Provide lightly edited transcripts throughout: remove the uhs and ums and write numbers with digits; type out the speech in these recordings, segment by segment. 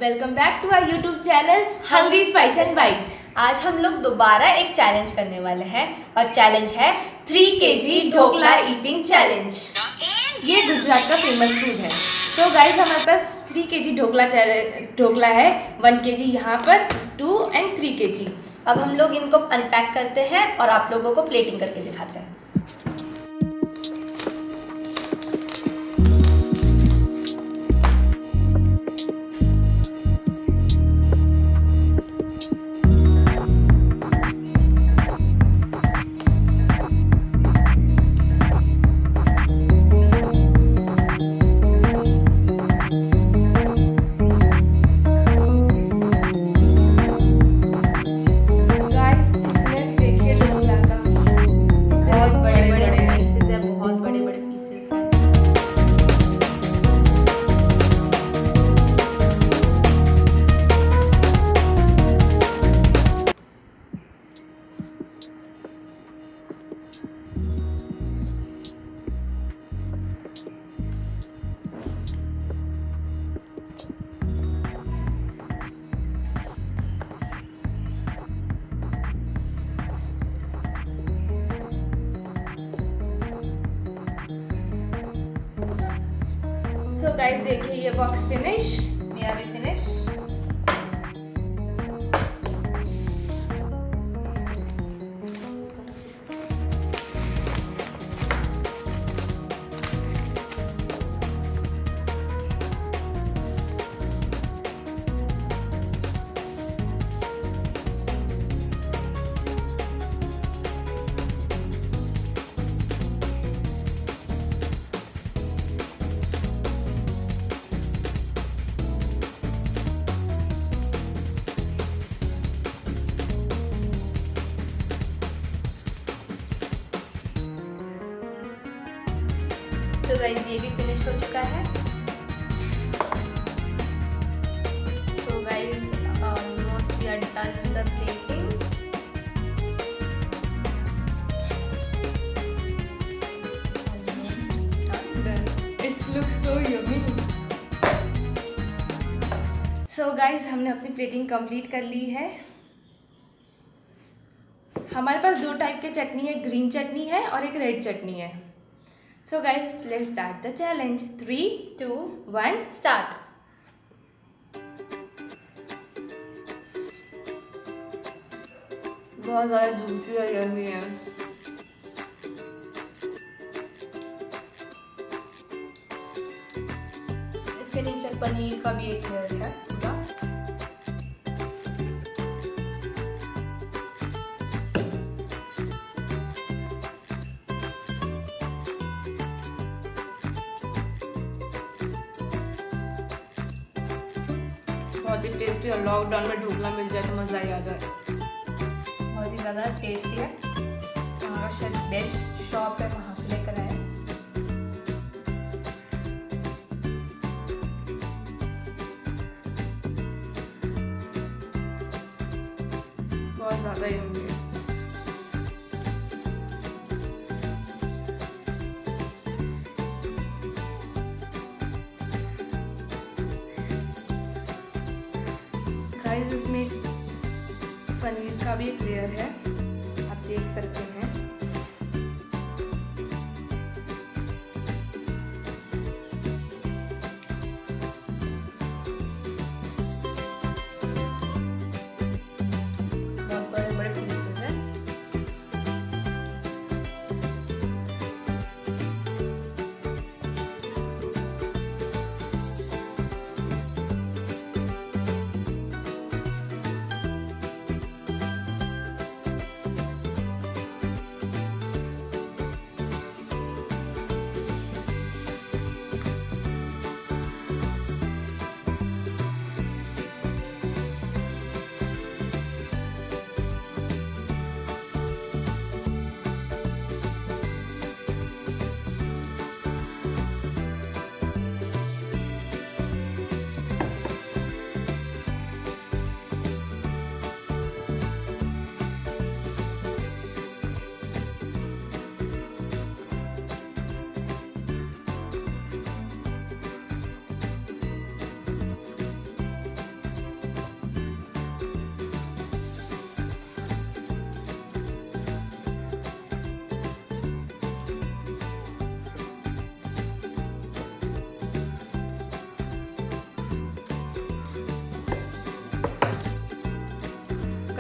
Welcome back to our YouTube channel Hungry Spice and Bite. आज हम लोग दोबारा एक चैलेंज करने वाले हैं और चैलेंज है 3kg ढोकला ईटिंग चैलेंज। ये गुजरात का फेमस फूड है। सो गाइस हमारे पास 3kg ढोकला है। 1 kg यहाँ पर, 2 and 3 kg। अब हम लोग इनको अनपैक करते हैं और आप लोगों को प्लेटिंग करके दिखाते हैं। सो गाइस देखिए ये बॉक्स फिनिश, मेरा भी फिनिश। तो गाइस ये भी फिनिश हो चुका है। So guys, almost we are done with the plating. Almost done. It looks so yummy. So guys हमने अपनी प्लेटिंग कंप्लीट कर ली है। हमारे पास 2 टाइप के चटनी है, ग्रीन चटनी है और एक रेड चटनी है। So guys, let's start the challenge. 3, 2, 1, start. बहुत ज़्यादा जूसी और यम्मी है। इसके नीचे पनीर का भी एक लेयर है पूरा। बहुत ही टेस्टी और लॉकडाउन में ढोकला मिल जाए तो मज़ा ही आ जाए। बहुत ही ज़्यादा टेस्टी है। हमारा शायद बेस्ट शॉप है, वहाँ से लेकर आए। बहुत ज़्यादा यम्मी है। गाइस इसमें पनीर का भी एक लेयर है, आप देख सकते हैं। बहुत बड़े बड़े पीसेस हैं।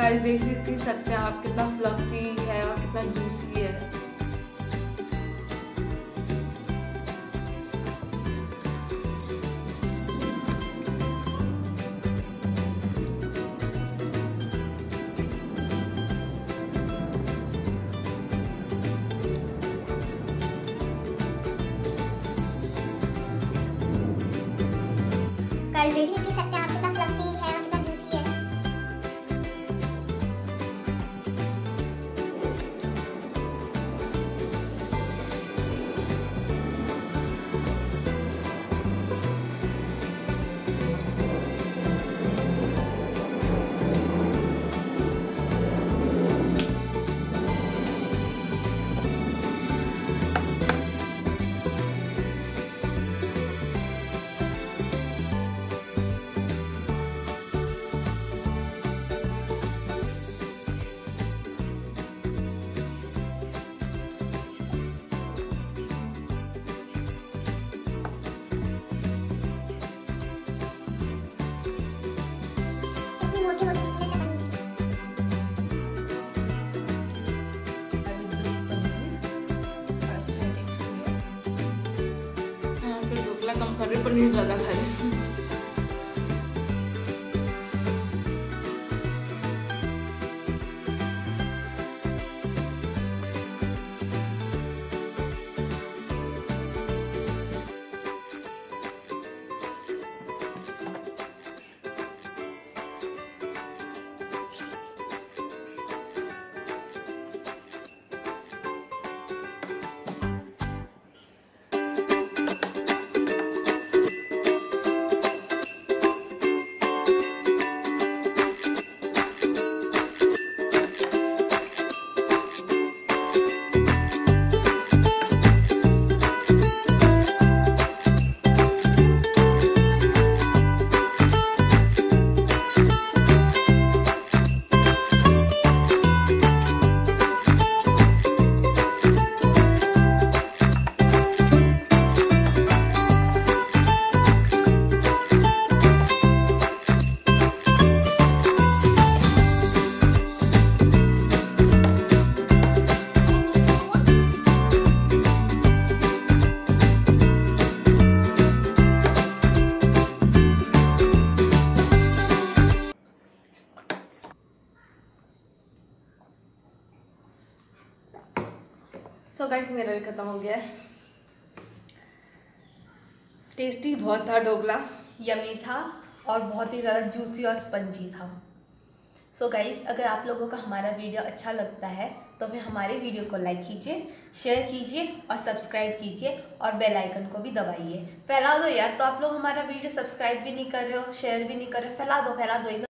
गाइस देख ही सकते हैं आप कितना फ्लफी है और कितना जूसी है। गाइस देख ही सकते हैं आप कितना फ्लफी है और कितना जूसी है। ढोकला कम खा रहे, पनीर ज़्यादा खा रहे। सो गाइस मेरा भी खत्म हो गया है। टेस्टी बहुत था ढोकला, यमी था और बहुत ही ज़्यादा जूसी और स्पंजी था। सो गाइस अगर आप लोगों को हमारा वीडियो अच्छा लगता है तो फिर हमारे वीडियो को लाइक कीजिए, शेयर कीजिए और सब्सक्राइब कीजिए और बेल आइकन को भी दबाइए। फैला दो यार, तो आप लोग हमारा वीडियो सब्सक्राइब भी नहीं कर रहे हो, शेयर भी नहीं कर रहे हो, फैला दो एकदम।